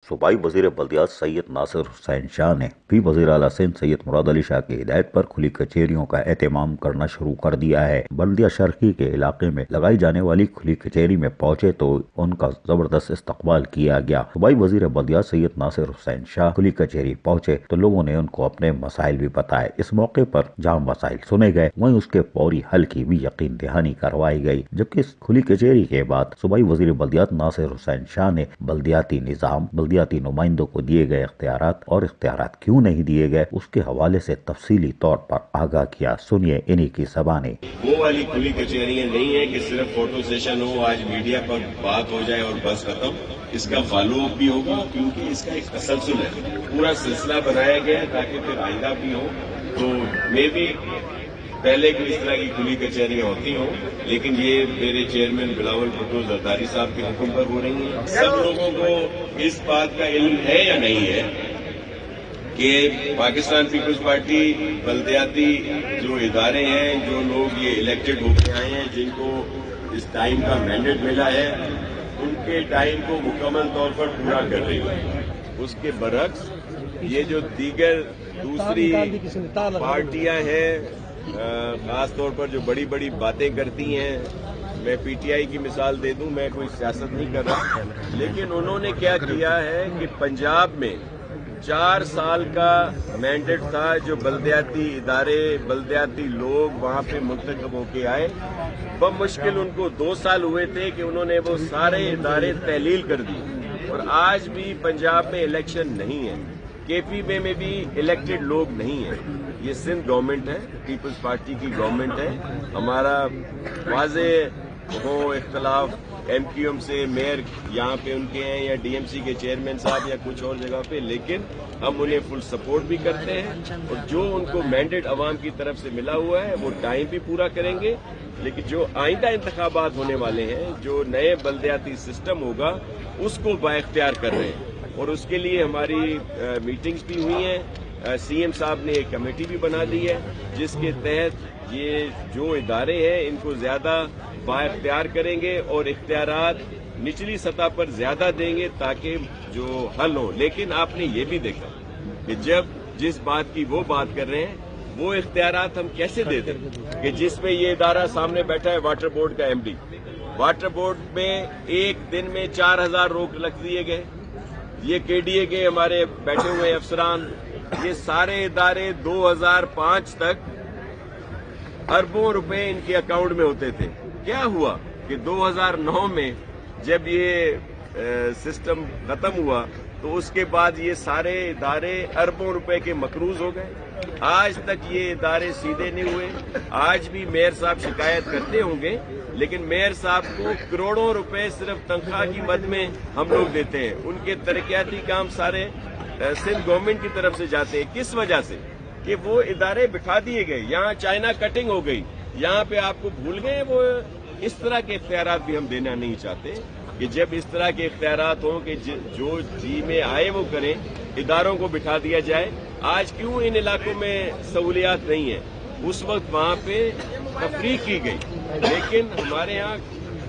सूबाई वज़ीर बल्दियात सैयद नासिर हुसैन शाह ने भी वज़ीर आला सिंध सैयद मुराद अली शाह की हिदायत पर खुली कचहरियों का एहतमाम करना शुरू कर दिया है। बल्दिया शर्की के इलाके में लगाई जाने वाली खुली कचहरी में पहुंचे तो उनका जबरदस्त इस्तकबाल किया गया। सूबाई वज़ीर बल्दियात सैयद नासिर हुसैन शाह खुली कचहरी पहुंचे तो लोगों ने उनको अपने मसाइल भी बताए। इस मौके पर जहाँ मसाइल सुने गए वहीं उसके फौरी हल की भी यकीन दहानी करवाई गई। जबकि इस खुली कचहरी के बाद सूबाई वज़ीर बल्दियात नासिर हुसैन शाह ने बल्दियाती निज़ाम, बल्दियाती नुमाइंदों को दिए गए इख्तियारात और इख्तियारात क्यों नहीं दिए गए उसके हवाले से तफसीली तौर पर आगाह किया। सुनिए इन्हीं की ज़बानी। वो वाली खुली कचहरियां नहीं है कि सिर्फ फोटो सेशन हो, आज मीडिया पर बात हो जाए और बस खत्म। इसका फॉलो अप भी होगा क्योंकि इसका एक तसलसल है, पूरा सिलसिला बनाया गया है ताकि फिर आइंदा भी हो। तो मे भी पहले भी इस तरह की खुली कचहरियां होती हों, लेकिन ये मेरे चेयरमैन बिलावल भुट्टो जरदारी साहब के हुक्म पर हो रही हैं। सब लोगों को इस बात का इल्म है या नहीं है कि पाकिस्तान पीपल्स पार्टी बल्दियाती जो इदारे हैं, जो लोग ये इलेक्टेड होकर आए हैं, जिनको इस टाइम का मैंडेट मिला है, उनके टाइम को मुकम्मल तौर पर पूरा कर रही है। उसके बरक्स ये जो दीगर दूसरी पार्टियां हैं, खास तौर पर जो बड़ी बड़ी बातें करती हैं, मैं पीटीआई की मिसाल दे दूं, मैं कोई सियासत नहीं कर रहा, लेकिन उन्होंने क्या किया है कि पंजाब में 4 साल का मैंडेट था जो बल्दियाती इदारे, बल्दियाती लोग वहां पे मुंतखब होके आए। बमुश्किल उनको 2 साल हुए थे कि उन्होंने वो सारे इदारे तहलील कर दिए। और आज भी पंजाब में इलेक्शन नहीं है, केपी में भी इलेक्टेड लोग नहीं है। ये सिंध गवर्नमेंट है, पीपल्स पार्टी की गवर्नमेंट है। हमारा वाज़े हो इख्तलाफ एमक्यूएम से, मेयर यहाँ पे उनके हैं या डीएमसी के चेयरमैन साहब या कुछ और जगह पे, लेकिन हम उन्हें फुल सपोर्ट भी करते हैं और जो उनको मैंडेट अवाम की तरफ से मिला हुआ है वो टाइम भी पूरा करेंगे। लेकिन जो आइंदा इंतखाबात होने वाले हैं, जो नए बल्दियाती सिस्टम होगा, उसको बाइख्तियार कर रहे हैं और उसके लिए हमारी मीटिंग्स भी हुई हैं। सीएम साहब ने एक कमेटी भी बना दी है जिसके तहत ये जो इदारे हैं इनको ज्यादा बाइख्तियार करेंगे और इख्तियारात निचली सतह पर ज्यादा देंगे ताकि जो हल हो। लेकिन आपने ये भी देखा कि जब जिस बात की वो बात कर रहे हैं वो इख्तियारात हम कैसे दे दें कि जिसमें ये इदारा सामने बैठा है वाटर बोर्ड का एमडी, वाटर बोर्ड में एक दिन में 4000 रोक रख दिए गए। ये केडीए के हमारे बैठे हुए अफसरान, ये सारे इदारे 2005 तक अरबों रुपए इनके अकाउंट में होते थे। क्या हुआ कि 2009 में जब ये सिस्टम खत्म हुआ तो उसके बाद ये सारे इदारे अरबों रुपए के मकरूज हो गए। आज तक ये इदारे सीधे नहीं हुए। आज भी मेयर साहब शिकायत करते होंगे, लेकिन मेयर साहब को करोड़ों रुपए सिर्फ तनख्वाह की मद में हम लोग देते हैं। उनके तरक्याती काम सारे सिंध गवर्नमेंट की तरफ से जाते हैं। किस वजह से कि वो इदारे बिठा दिए गए, यहाँ चाइना कटिंग हो गई, यहाँ पे आपको भूल गए। वो इस तरह के इख्तियारात भी हम देना नहीं चाहते कि जब इस तरह के इख्तियारात हों कि जो जी में आए वो करें, इदारों को बिठा दिया जाए। आज क्यों इन इलाकों में सहूलियात नहीं है, उस वक्त वहाँ पे तफरीक की गई, लेकिन हमारे यहाँ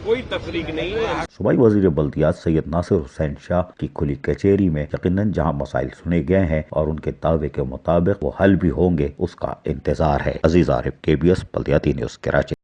कोई तफरीक नहीं है। सूबाई वज़ीर बल्दियात सैयद नासिर हुसैन शाह की खुली कचहरी में यकीनन जहाँ मसाइल सुने गए हैं और उनके दावे के मुताबिक वो हल भी होंगे, उसका इंतजार है। अजीज आरिफ, KBS बल्दियाती न्यूज़, कराची।